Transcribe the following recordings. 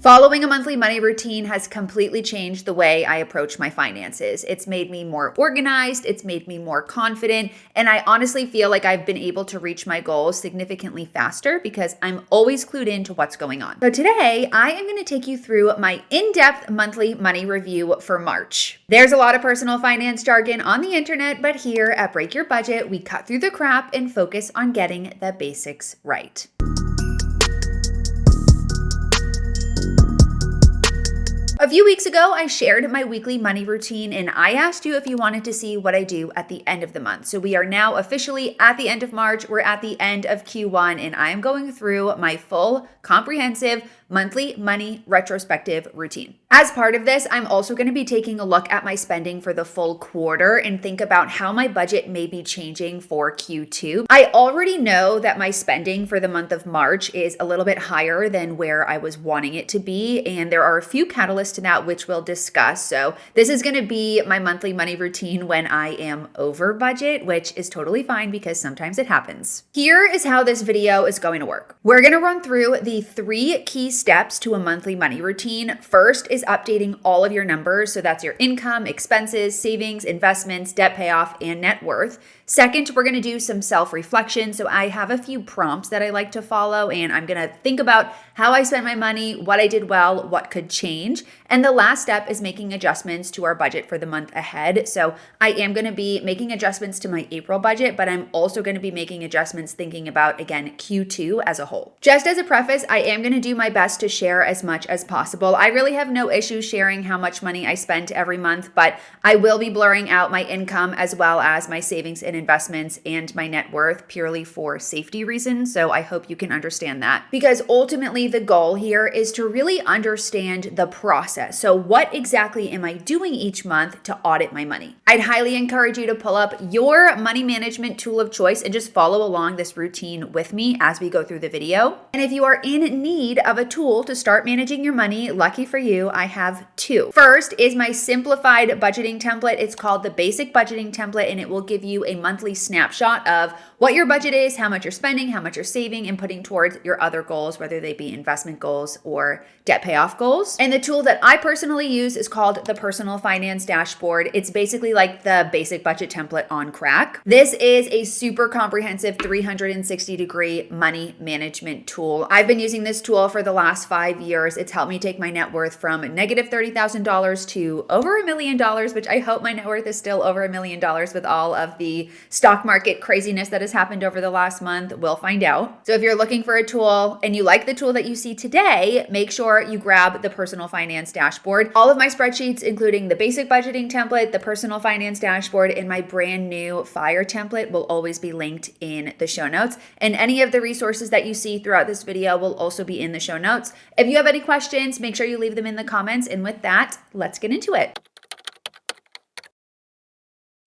Following a monthly money routine has completely changed the way I approach my finances. It's made me more organized, it's made me more confident, and I honestly feel like I've been able to reach my goals significantly faster because I'm always clued into what's going on. So today, I am going to take you through my in-depth monthly money review for March. There's a lot of personal finance jargon on the internet, but here at Break Your Budget, we cut through the crap and focus on getting the basics right. A few weeks ago, I shared my weekly money routine and I asked you if you wanted to see what I do at the end of the month. So we are now officially at the end of March. We're at the end of Q1 and I am going through my full comprehensive monthly money retrospective routine. As part of this, I'm also going to be taking a look at my spending for the full quarter and think about how my budget may be changing for Q2. I already know that my spending for the month of March is a little bit higher than where I was wanting it to be, and there are a few catalysts to that which we'll discuss. So this is going to be my monthly money routine when I am over budget, which is totally fine because sometimes it happens. Here is how this video is going to work. We're going to run through the 3 key steps to a monthly money routine. First is updating all of your numbers. So that's your income, expenses, savings, investments, debt payoff, and net worth. Second, we're going to do some self-reflection. So I have a few prompts that I like to follow, and I'm going to think about how I spent my money, what I did well, what could change. And the last step is making adjustments to our budget for the month ahead. So I am going to be making adjustments to my April budget, but I'm also going to be making adjustments thinking about, again, Q2 as a whole. Just as a preface, I am going to do my best to share as much as possible. I really have no issue sharing how much money I spent every month, but I will be blurring out my income as well as my savings and investments and my net worth purely for safety reasons. So I hope you can understand that, because ultimately the goal here is to really understand the process. So what exactly am I doing each month to audit my money? I'd highly encourage you to pull up your money management tool of choice and just follow along this routine with me as we go through the video. And if you are in need of a tool to start managing your money, lucky for you, I have 2. First is my simplified budgeting template. It's called the Basic Budgeting Template, and it will give you a monthly snapshot of what your budget is, how much you're spending, how much you're saving, and putting towards your other goals, whether they be investment goals or debt payoff goals. And the tool that I personally use is called the Personal Finance Dashboard. It's basically like the basic budget template on crack. This is a super comprehensive 360-degree money management tool. I've been using this tool for the last 5 years. It's helped me take my net worth from negative $30,000 to over $1 million, which I hope my net worth is still over $1 million with all of the stock market craziness that has happened over the last month. We'll find out. So if you're looking for a tool and you like the tool that you see today, make sure you grab the Personal Finance Dashboard. All of my spreadsheets, including the basic budgeting template, the Personal Finance Dashboard, and my brand new Fire template will always be linked in the show notes. And any of the resources that you see throughout this video will also be in the show notes. If you have any questions, make sure you leave them in the comments. And with that, let's get into it.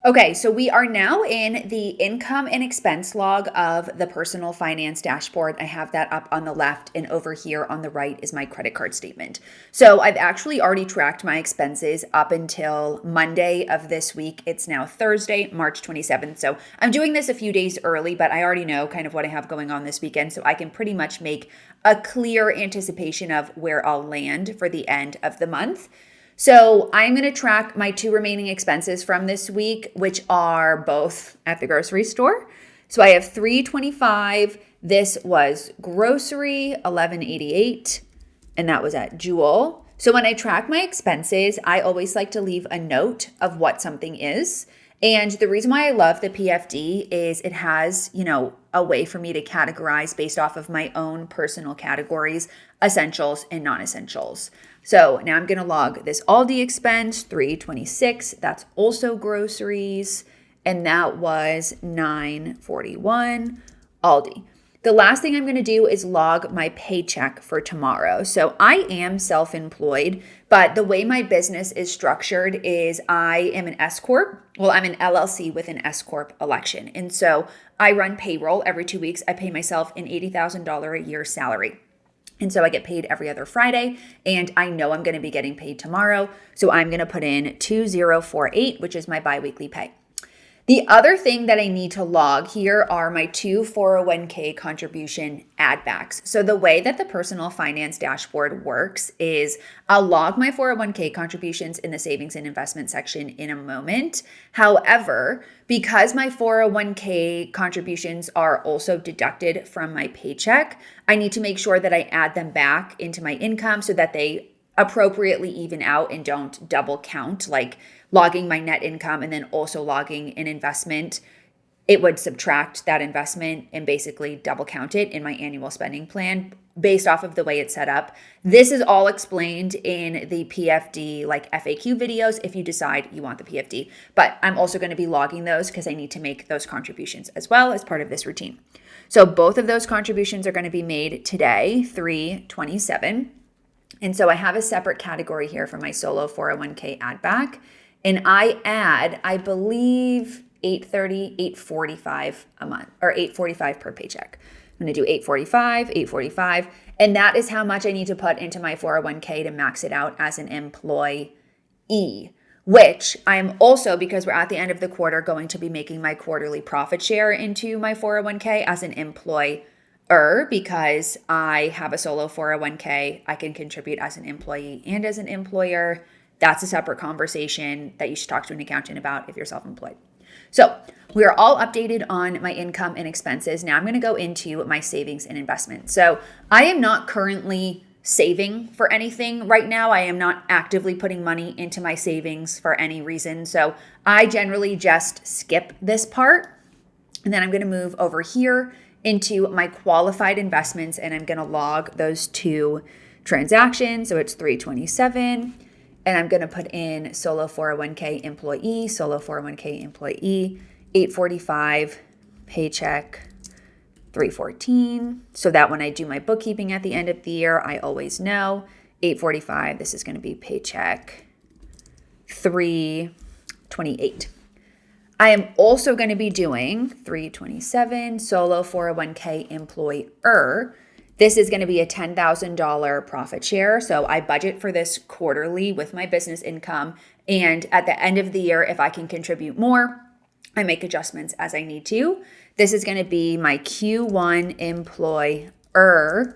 Okay, so we are now in the income and expense log of the Personal Finance Dashboard. I have that up on the left, and over here on the right is my credit card statement. So I've actually already tracked my expenses up until Monday of this week. It's now Thursday, March 27th. So I'm doing this a few days early, but I already know kind of what I have going on this weekend. So I can pretty much make a clear anticipation of where I'll land for the end of the month. So I'm going to track my 2 remaining expenses from this week, which are both at the grocery store. So I have $3.25. This was grocery, $11.88, and that was at Jewel. So when I track my expenses, I always like to leave a note of what something is. And the reason why I love the PFD is it has, a way for me to categorize based off of my own personal categories, essentials and non-essentials. So now I'm going to log this Aldi expense, $3.26. That's also groceries. And that was $9.41 Aldi. The last thing I'm going to do is log my paycheck for tomorrow. So I am self-employed, but the way my business is structured is I am an S Corp. Well, I'm an LLC with an S Corp election. And so I run payroll every 2 weeks. I pay myself an $80,000 a year salary. And so I get paid every other Friday, and I know I'm going to be getting paid tomorrow. So I'm going to put in 2048, which is my biweekly pay. The other thing that I need to log here are my 2 401k contribution add backs. So the way that the personal finance dashboard works is I'll log my 401k contributions in the savings and investment section in a moment. However, because my 401k contributions are also deducted from my paycheck, I need to make sure that I add them back into my income so that they appropriately even out and don't double count, like logging my net income and then also logging an investment. It would subtract that investment and basically double count it in my annual spending plan based off of the way it's set up. This is all explained in the PFD like FAQ videos if you decide you want the PFD, but I'm also going to be logging those because I need to make those contributions as well as part of this routine. So both of those contributions are going to be made today, 3/27. And so I have a separate category here for my solo 401k add back. And I add, I believe, $845 a month or $845 per paycheck. I'm going to do $845. And that is how much I need to put into my 401k to max it out as an employee, which I'm also, because we're at the end of the quarter, going to be making my quarterly profit share into my 401k as an employee. Because I have a solo 401k, I can contribute as an employee and as an employer. That's a separate conversation that you should talk to an accountant about if you're self-employed. So we are all updated on my income and expenses. Now I'm going to go into my savings and investments. So I am not currently saving for anything right now. I am not actively putting money into my savings for any reason. So I generally just skip this part. And then I'm going to move over here into my qualified investments, and I'm going to log those 2 transactions. So it's 3/27, and I'm going to put in solo 401k employee, solo 401k employee, 845 paycheck, 314. So that when I do my bookkeeping at the end of the year, I always know 845, this is going to be paycheck 328. I am also going to be doing 327 solo 401k employer. This is going to be a $10,000 profit share. So I budget for this quarterly with my business income. And at the end of the year, if I can contribute more, I make adjustments as I need to. This is going to be my Q1 employer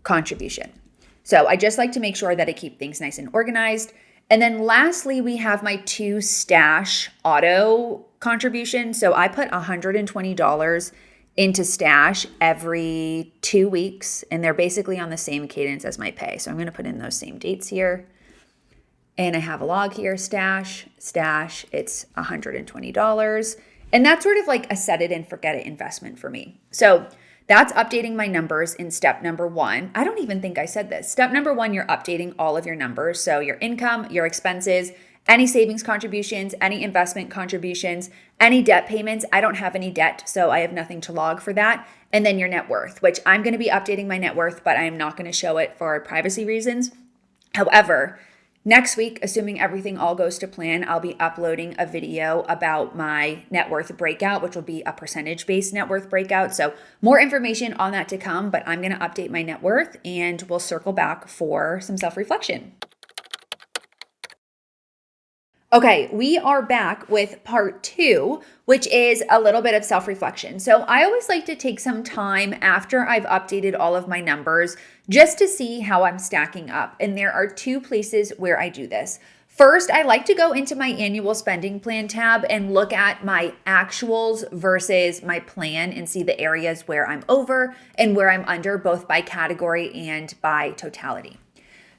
contribution. So I just like to make sure that I keep things nice and organized. And then lastly, we have my 2 stash auto contributions. So I put $120 into stash every 2 weeks, and they're basically on the same cadence as my pay. So I'm going to put in those same dates here. And I have a log here, stash, it's $120. And that's sort of like a set it and forget it investment for me. So that's updating my numbers in step number 1. I don't even think I said this. Step number 1, you're updating all of your numbers. So your income, your expenses, any savings contributions, any investment contributions, any debt payments. I don't have any debt, so I have nothing to log for that. And then your net worth, which I'm going to be updating my net worth, but I am not going to show it for privacy reasons. However, next week, assuming everything all goes to plan, I'll be uploading a video about my net worth breakout, which will be a percentage-based net worth breakout. So more information on that to come, but I'm going to update my net worth and we'll circle back for some self-reflection. Okay, we are back with part 2, which is a little bit of self-reflection. So I always like to take some time after I've updated all of my numbers just to see how I'm stacking up. And there are 2 places where I do this. First, I like to go into my annual spending plan tab and look at my actuals versus my plan and see the areas where I'm over and where I'm under, both by category and by totality.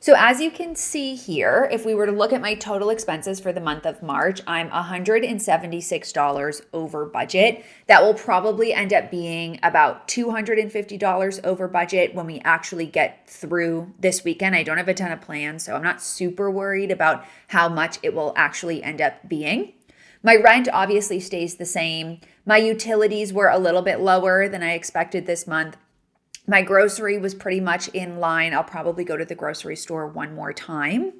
So as you can see here, if we were to look at my total expenses for the month of March, I'm $176 over budget. That will probably end up being about $250 over budget when we actually get through this weekend. I don't have a ton of plans, so I'm not super worried about how much it will actually end up being. My rent obviously stays the same. My utilities were a little bit lower than I expected this month. My grocery was pretty much in line. I'll probably go to the grocery store one more time.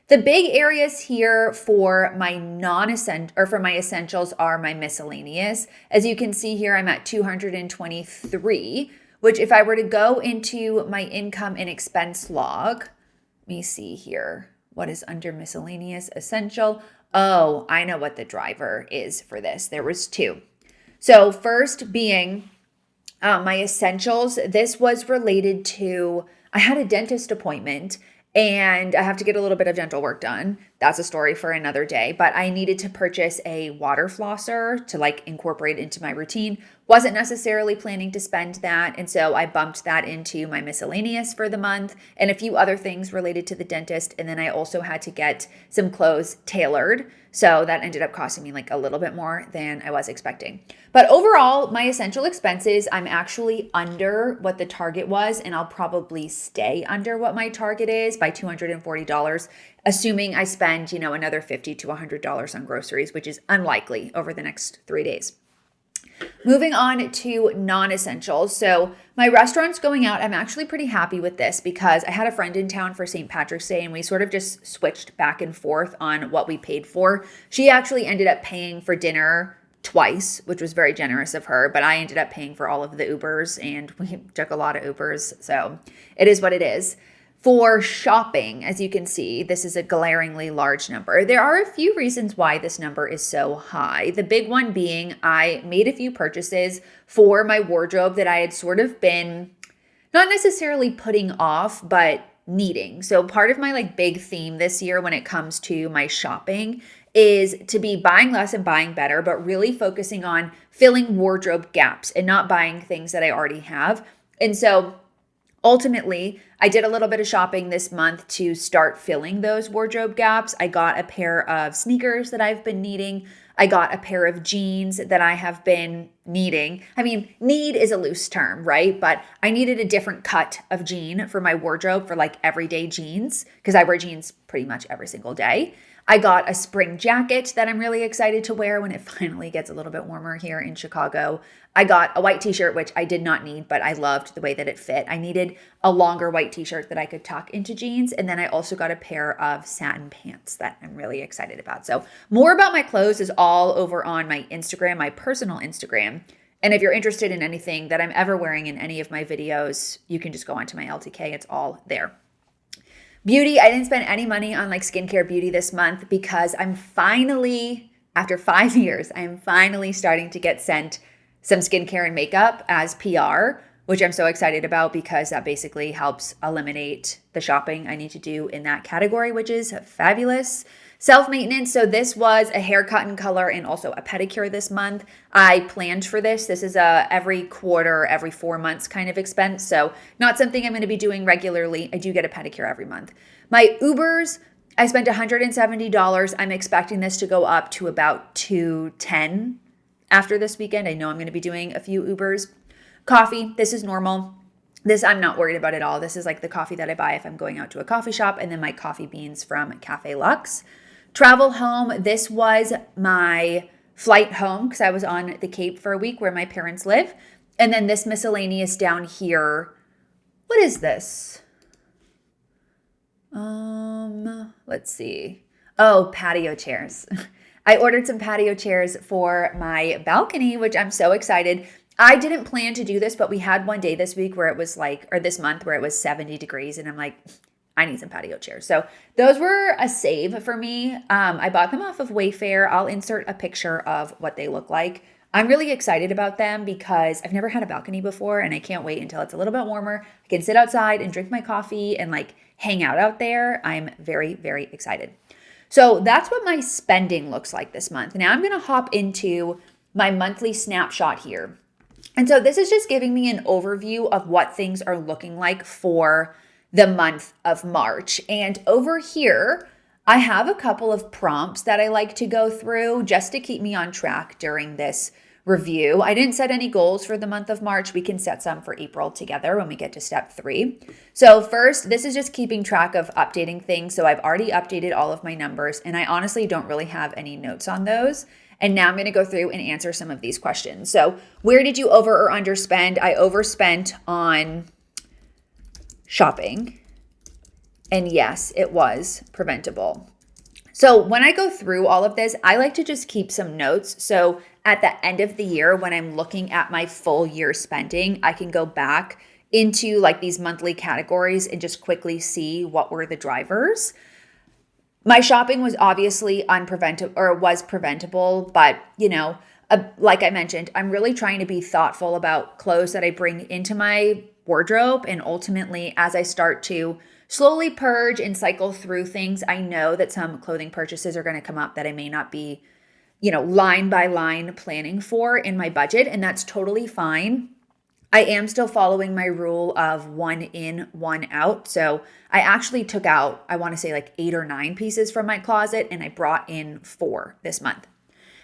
The big areas here for my my essentials are my miscellaneous. As you can see here, I'm at $223, which if I were to go into my income and expense log, let me see here. What is under miscellaneous essential? Oh, I know what the driver is for this. There was two. So first being my essentials. This was related to, I had a dentist appointment and I have to get a little bit of dental work done. That's a story for another day, but I needed to purchase a water flosser to like incorporate into my routine. Wasn't necessarily planning to spend that. And so I bumped that into my miscellaneous for the month and a few other things related to the dentist. And then I also had to get some clothes tailored. So that ended up costing me like a little bit more than I was expecting. But overall, my essential expenses, I'm actually under what the target was, and I'll probably stay under what my target is by $240, assuming I spend, another $50 to $100 on groceries, which is unlikely over the next 3 days. Moving on to non-essentials. So my restaurants going out, I'm actually pretty happy with this because I had a friend in town for St. Patrick's Day and we sort of just switched back and forth on what we paid for. She actually ended up paying for dinner twice, which was very generous of her, but I ended up paying for all of the Ubers and we took a lot of Ubers. So it is what it is. For shopping, as you can see, this is a glaringly large number. There are a few reasons why this number is so high. The big one being I made a few purchases for my wardrobe that I had sort of been not necessarily putting off, but needing. So part of my big theme this year when it comes to my shopping is to be buying less and buying better, but really focusing on filling wardrobe gaps and not buying things that I already have. And so ultimately, I did a little bit of shopping this month to start filling those wardrobe gaps. I got a pair of sneakers that I've been needing. I got a pair of jeans that I have been needing. I mean, need is a loose term, right? But I needed a different cut of jean for my wardrobe for everyday jeans because I wear jeans pretty much every single day. I got a spring jacket that I'm really excited to wear when it finally gets a little bit warmer here in Chicago. I got a white t-shirt, which I did not need, but I loved the way that it fit. I needed a longer white t-shirt that I could tuck into jeans. And then I also got a pair of satin pants that I'm really excited about. So more about my clothes is all over on my Instagram, my personal Instagram. And if you're interested in anything that I'm ever wearing in any of my videos, you can just go onto my LTK. It's all there. Beauty, I didn't spend any money on skincare beauty this month because I'm finally, after 5 years, I'm finally starting to get sent some skincare and makeup as PR, which I'm so excited about because that basically helps eliminate the shopping I need to do in that category, which is fabulous. Self-maintenance, so this was a haircut and color and also a pedicure this month. I planned for this. This is a every quarter, every 4 months kind of expense, so not something I'm going to be doing regularly. I do get a pedicure every month. My Ubers, I spent $170. I'm expecting this to go up to about $210 after this weekend. I know I'm going to be doing a few Ubers. Coffee, this is normal. This I'm not worried about at all. This is the coffee that I buy if I'm going out to a coffee shop, and then my coffee beans from Cafe Lux. Travel home, this was my flight home because I was on the Cape for a week where my parents live. And then this miscellaneous down here, what is this? Let's see. Oh, patio chairs. I ordered some patio chairs for my balcony, which I'm so excited. I didn't plan to do this, but we had one day this week where it was or this month where it was 70 degrees. And I'm like, I need some patio chairs. So those were a save for me. I bought them off of Wayfair. I'll insert a picture of what they look like. I'm really excited about them because I've never had a balcony before and I can't wait until it's a little bit warmer. I can sit outside and drink my coffee and hang out out there. I'm very, very excited. So that's what my spending looks like this month. Now I'm going to hop into my monthly snapshot here. And so this is just giving me an overview of what things are looking like for the month of March. And over here, I have a couple of prompts that I like to go through just to keep me on track during this review. I didn't set any goals for the month of March. We can set some for April together when we get to step 3. So first, this is just keeping track of updating things. So I've already updated all of my numbers and I honestly don't really have any notes on those. And now I'm going to go through and answer some of these questions. So where did you over or underspend? I overspent on shopping. And yes, it was preventable. So when I go through all of this, I like to just keep some notes. So at the end of the year, when I'm looking at my full year spending, I can go back into these monthly categories and just quickly see what were the drivers. My shopping was obviously unpreventable or was preventable, but like I mentioned, I'm really trying to be thoughtful about clothes that I bring into my wardrobe. And ultimately, as I start to slowly purge and cycle through things, I know that some clothing purchases are going to come up that I may not be, line by line planning for in my budget. And that's totally fine. I am still following my rule of one in, one out. So I actually took out, I want to say like 8 or 9 pieces from my closet, and I brought in 4 this month.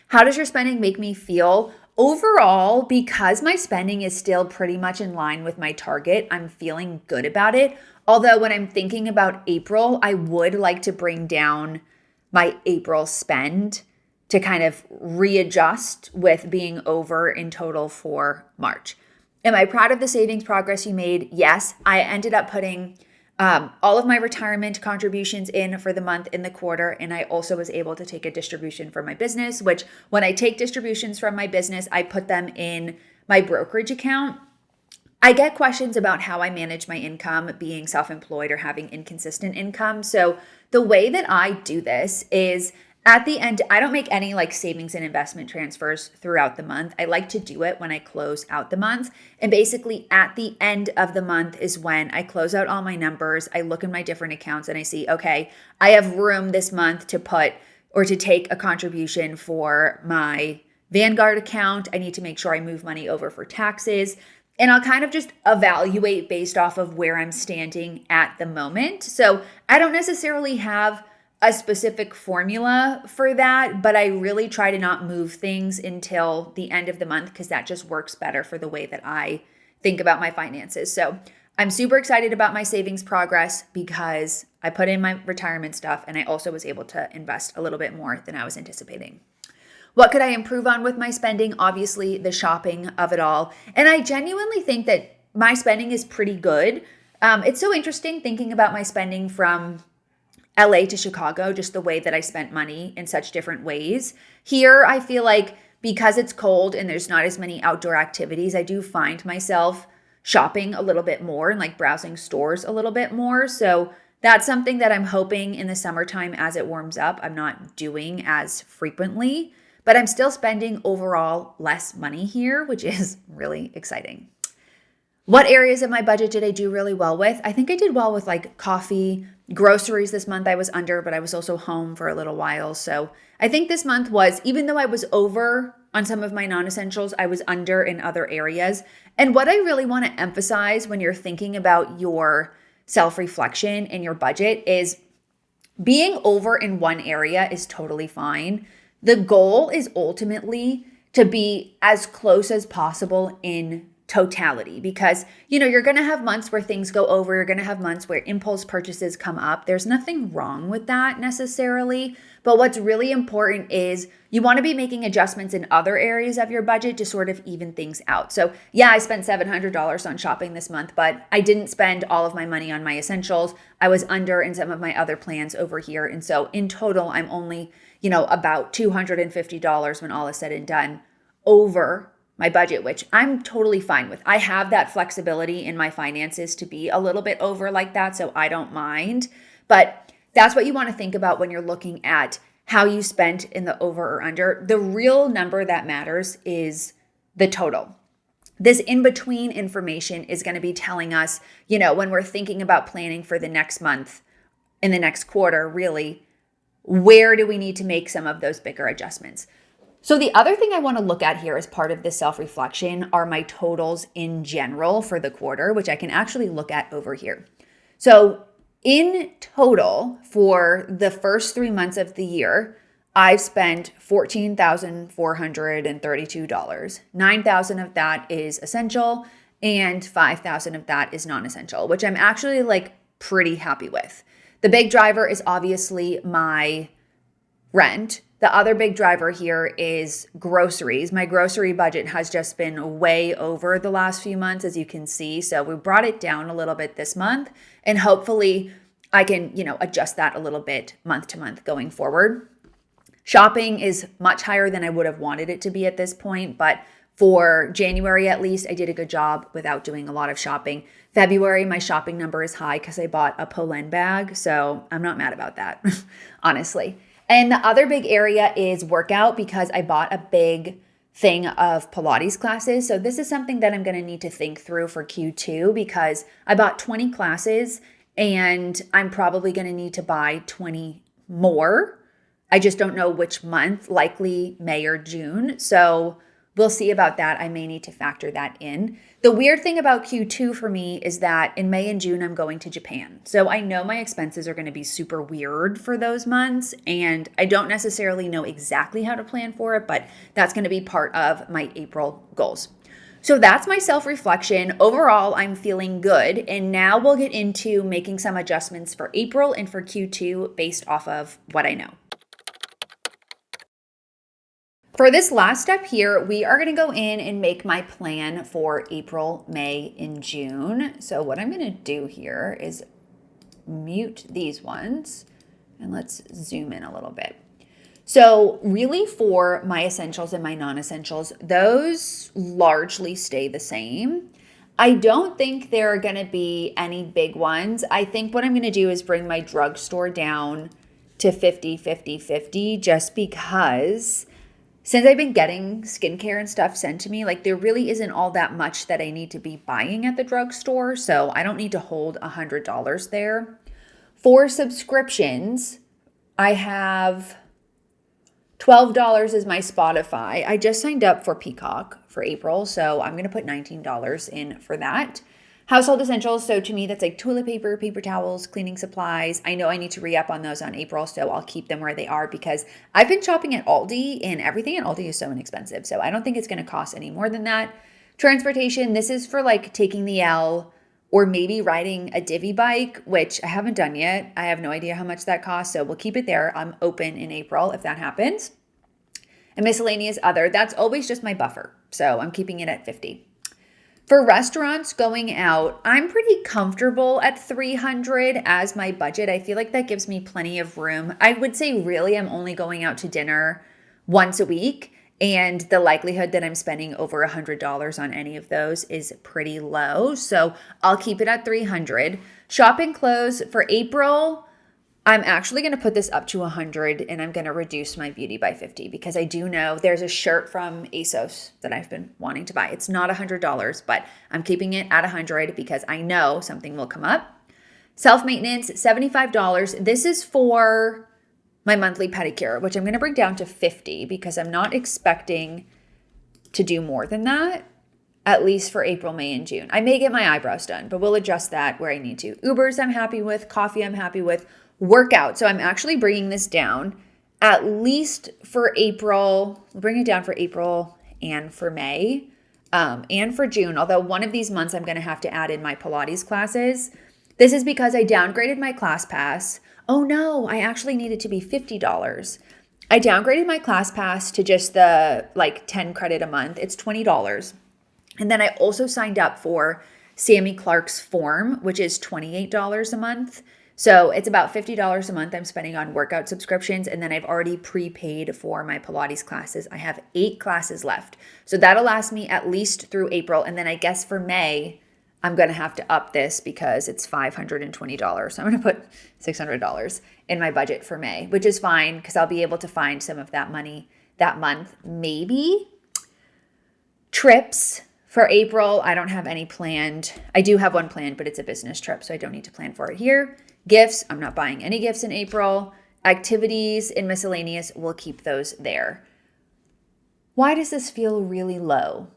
How does your spending make me feel? Overall, because my spending is still pretty much in line with my target, I'm feeling good about it. Although when I'm thinking about April, I would like to bring down my April spend to kind of readjust with being over in total for March. Am I proud of the savings progress you made? Yes. I ended up putting all of my retirement contributions in for the month in the quarter. And I also was able to take a distribution from my business, which when I take distributions from my business, I put them in my brokerage account. I get questions about how I manage my income being self-employed or having inconsistent income. So the way that I do this is at the end, I don't make any like savings and investment transfers throughout the month. I like to do it when I close out the month. And basically at the end of the month is when I close out all my numbers. I look in my different accounts and I see, okay, I have room this month to put or to take a contribution for my Vanguard account. I need to make sure I move money over for taxes. And I'll kind of just evaluate based off of where I'm standing at the moment. So I don't necessarily have a specific formula for that, but I really try to not move things until the end of the month because that just works better for the way that I think about my finances. So I'm super excited about my savings progress because I put in my retirement stuff and I also was able to invest a little bit more than I was anticipating. What could I improve on with my spending? Obviously, the shopping of it all. And I genuinely think that my spending is pretty good. It's so interesting thinking about my spending from LA to Chicago, just the way that I spent money in such different ways. Here, I feel like because it's cold and there's not as many outdoor activities, I do find myself shopping a little bit more and like browsing stores a little bit more. So that's something that I'm hoping in the summertime as it warms up, I'm not doing as frequently, but I'm still spending overall less money here, which is really exciting. What areas of my budget did I do really well with? I think I did well with like coffee, groceries this month I was under, but I was also home for a little while. So I think this month was, even though I was over on some of my non-essentials, I was under in other areas. And what I really want to emphasize when you're thinking about your self-reflection and your budget is being over in one area is totally fine. The goal is ultimately to be as close as possible in totality because you're going to have months where things go over, you're going to have months where impulse purchases come up. There's nothing wrong with that necessarily, but what's really important is you want to be making adjustments in other areas of your budget to sort of even things out. So yeah, I spent $700 on shopping this month, but I didn't spend all of my money on my essentials. I was under in some of my other plans over here, and so in total I'm only about $250 when all is said and done over my budget, which I'm totally fine with. I have that flexibility in my finances to be a little bit over like that, so I don't mind. But that's what you want to think about when you're looking at how you spent in the over or under. The real number that matters is the total. This in-between information is going to be telling us, when we're thinking about planning for the next month, in the next quarter, really, where do we need to make some of those bigger adjustments? So the other thing I want to look at here as part of this self-reflection are my totals in general for the quarter, which I can actually look at over here. So in total for the first 3 months of the year, I've spent $14,432. $9,000 of that is essential and $5,000 of that is non-essential, which I'm actually like pretty happy with. The big driver is obviously my rent. The other big driver here is groceries. My grocery budget has just been way over the last few months, as you can see. So we brought it down a little bit this month, and hopefully I can, adjust that a little bit month to month going forward. Shopping is much higher than I would have wanted it to be at this point, but for January at least, I did a good job without doing a lot of shopping. February, my shopping number is high because I bought a Polen bag. So I'm not mad about that, honestly. And the other big area is workout because I bought a big thing of Pilates classes. So this is something that I'm going to need to think through for Q2 because I bought 20 classes and I'm probably going to need to buy 20 more. I just don't know which month, likely May or June. So we'll see about that. I may need to factor that in. The weird thing about Q2 for me is that in May and June, I'm going to Japan. So I know my expenses are going to be super weird for those months. And I don't necessarily know exactly how to plan for it, but that's going to be part of my April goals. So that's my self-reflection. Overall, I'm feeling good. And now we'll get into making some adjustments for April and for Q2 based off of what I know. For this last step here, we are going to go in and make my plan for April, May, and June. So what I'm going to do here is mute these ones and let's zoom in a little bit. So really for my essentials and my non-essentials, those largely stay the same. I don't think there are going to be any big ones. I think what I'm going to do is bring my drugstore down to 50, 50, 50 just because since I've been getting skincare and stuff sent to me, like there really isn't all that much that I need to be buying at the drugstore. So I don't need to hold $100 there. For subscriptions, I have $12 is my Spotify. I just signed up for Peacock for April, so I'm going to put $19 in for that. Household essentials, so to me, that's like toilet paper, paper towels, cleaning supplies. I know I need to re-up on those on April, so I'll keep them where they are because I've been shopping at Aldi and everything at Aldi is so inexpensive. So I don't think it's going to cost any more than that. Transportation, this is for like taking the L or maybe riding a divvy bike, which I haven't done yet. I have no idea how much that costs, so we'll keep it there. I'm open in April if that happens. And miscellaneous other, that's always just my buffer. So I'm keeping it at 50. For restaurants going out, I'm pretty comfortable at 300 as my budget. I feel like that gives me plenty of room. I would say really I'm only going out to dinner once a week, and the likelihood that I'm spending over $100 on any of those is pretty low. So I'll keep it at 300. Shopping clothes for April, I'm actually going to put this up to 100 and I'm going to reduce my beauty by 50 because I do know there's a shirt from ASOS that I've been wanting to buy. It's not $100, but I'm keeping it at 100 because I know something will come up. Self-maintenance, $75. This is for my monthly pedicure, which I'm going to bring down to 50 because I'm not expecting to do more than that, at least for April, May, and June. I may get my eyebrows done, but we'll adjust that where I need to. Ubers I'm happy with. Coffee I'm happy with. Workout. So I'm actually bringing this down at least for April. We'll bring it down for April and for May and for June. Although one of these months I'm going to have to add in my Pilates classes. This is because I downgraded my class pass. Oh no, I actually need it to be $50. I downgraded my class pass to just the like 10 credit a month. It's $20. And then I also signed up for Sammy Clark's Form, which is $28 a month. So it's about $50 a month I'm spending on workout subscriptions. And then I've already prepaid for my Pilates classes. I have 8 classes left. So that'll last me at least through April. And then I guess for May, I'm going to have to up this because it's $520. So I'm going to put $600 in my budget for May, which is fine because I'll be able to find some of that money that month. Maybe trips for April. I don't have any planned. I do have one planned, but it's a business trip. So I don't need to plan for it here. Gifts, I'm not buying any gifts in April. Activities and miscellaneous, we'll keep those there. Why does this feel really low?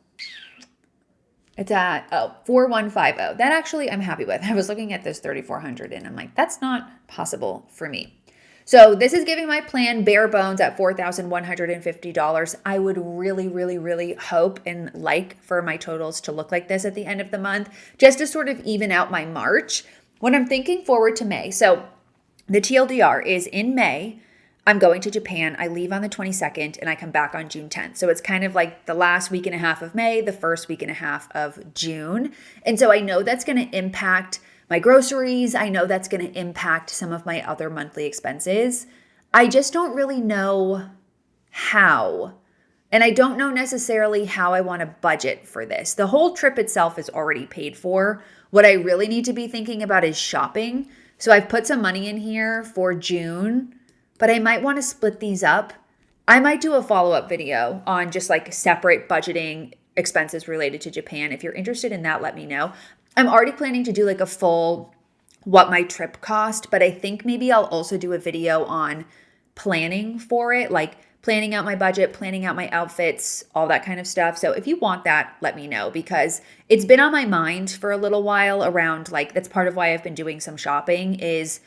It's at, 4150. That actually I'm happy with. I was looking at this 3400 and I'm like, that's not possible for me. So this is giving my plan bare bones at $4,150. I would really, really, really hope and like for my totals to look like this at the end of the month, just to sort of even out my March. When I'm thinking forward to May, so the TLDR is in May, I'm going to Japan. I leave on the 22nd and I come back on June 10th. So it's kind of like the last week and a half of May, the first week and a half of June. And so I know that's going to impact my groceries. I know that's going to impact some of my other monthly expenses. I just don't really know how. And I don't know necessarily how I want to budget for this. The whole trip itself is already paid for. What I really need to be thinking about is shopping. So I've put some money in here for June, but I might want to split these up. I might do a follow-up video on just like separate budgeting expenses related to Japan. If you're interested in that, let me know. I'm already planning to do like a full what my trip cost, but I think maybe I'll also do a video on planning for it, like planning out my budget, planning out my outfits, all that kind of stuff. So if you want that, let me know, because it's been on my mind for a little while around, like, that's part of why I've been doing some shopping is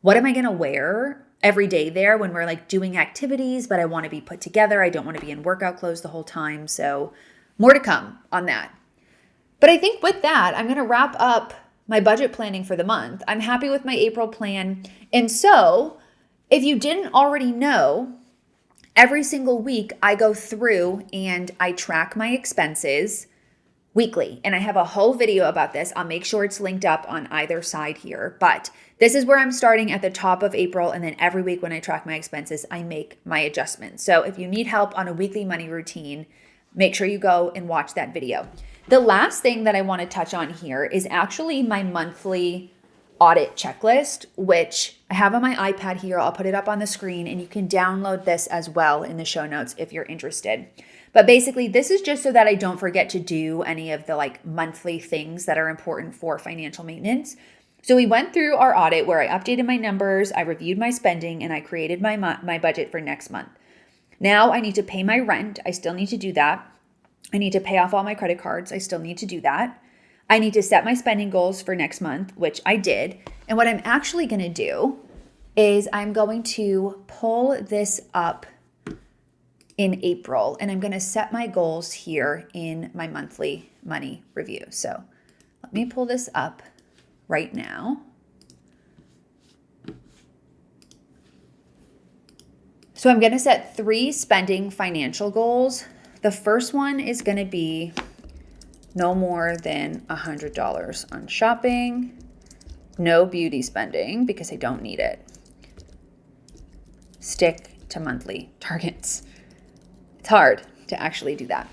what am I going to wear every day there when we're like doing activities, but I want to be put together. I don't want to be in workout clothes the whole time. So more to come on that. But I think with that, I'm going to wrap up my budget planning for the month. I'm happy with my April plan. And so if you didn't already know, every single week I go through and I track my expenses weekly. And I have a whole video about this. I'll make sure it's linked up on either side here. But this is where I'm starting at the top of April. And then every week when I track my expenses, I make my adjustments. So if you need help on a weekly money routine, make sure you go and watch that video. The last thing that I want to touch on here is actually my monthly audit checklist, which I have on my iPad here. I'll put it up on the screen and you can download this as well in the show notes if you're interested. But basically, this is just so that I don't forget to do any of the like monthly things that are important for financial maintenance. So we went through our audit where I updated my numbers, I reviewed my spending, and I created my budget for next month. Now I need to pay my rent. I still need to do that. I need to pay off all my credit cards. I still need to do that. I need to set my spending goals for next month, which I did. And what I'm actually going to do is I'm going to pull this up in April, and I'm going to set my goals here in my monthly money review. So let me pull this up right now. So I'm going to set 3 spending financial goals. The first one is going to be no more than $100 on shopping, no beauty spending because I don't need it. Stick to monthly targets. It's hard to actually do that.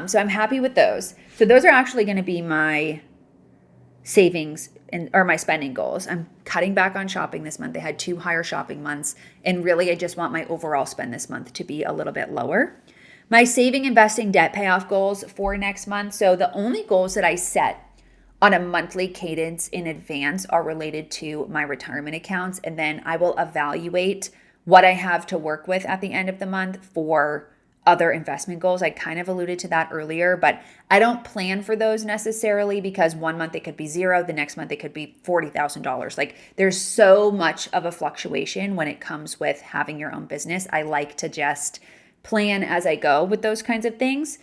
So I'm happy with those. So those are actually going to be my savings or my spending goals. I'm cutting back on shopping this month. I had 2 higher shopping months, and really I just want my overall spend this month to be a little bit lower. My saving, investing, debt payoff goals for next month. So the only goals that I set on a monthly cadence in advance are related to my retirement accounts. And then I will evaluate what I have to work with at the end of the month for other investment goals. I kind of alluded to that earlier, but I don't plan for those necessarily because one month it could be 0, the next month it could be $40,000. Like there's so much of a fluctuation when it comes with having your own business. I like to just plan as I go with those kinds of things.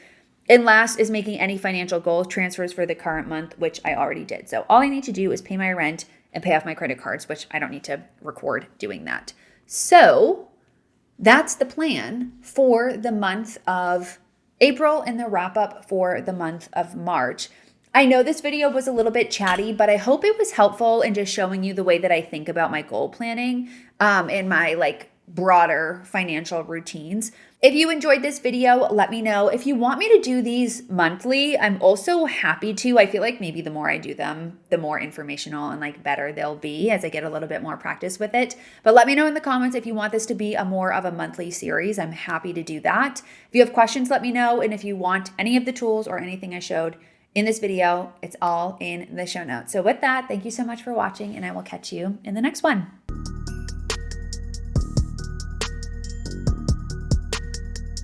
And last is making any financial goal transfers for the current month, which I already did. So all I need to do is pay my rent and pay off my credit cards, which I don't need to record doing that. So that's the plan for the month of April and the wrap up for the month of March. I know this video was a little bit chatty, but I hope it was helpful in just showing you the way that I think about my goal planning and my like broader financial routines. If you enjoyed this video, let me know. If you want me to do these monthly, I'm also happy to. I feel like maybe the more I do them, the more informational and like better they'll be as I get a little bit more practice with it. But let me know in the comments if you want this to be a more of a monthly series. I'm happy to do that. If you have questions, let me know. And if you want any of the tools or anything I showed in this video, it's all in the show notes. So with that, thank you so much for watching, and I will catch you in the next one.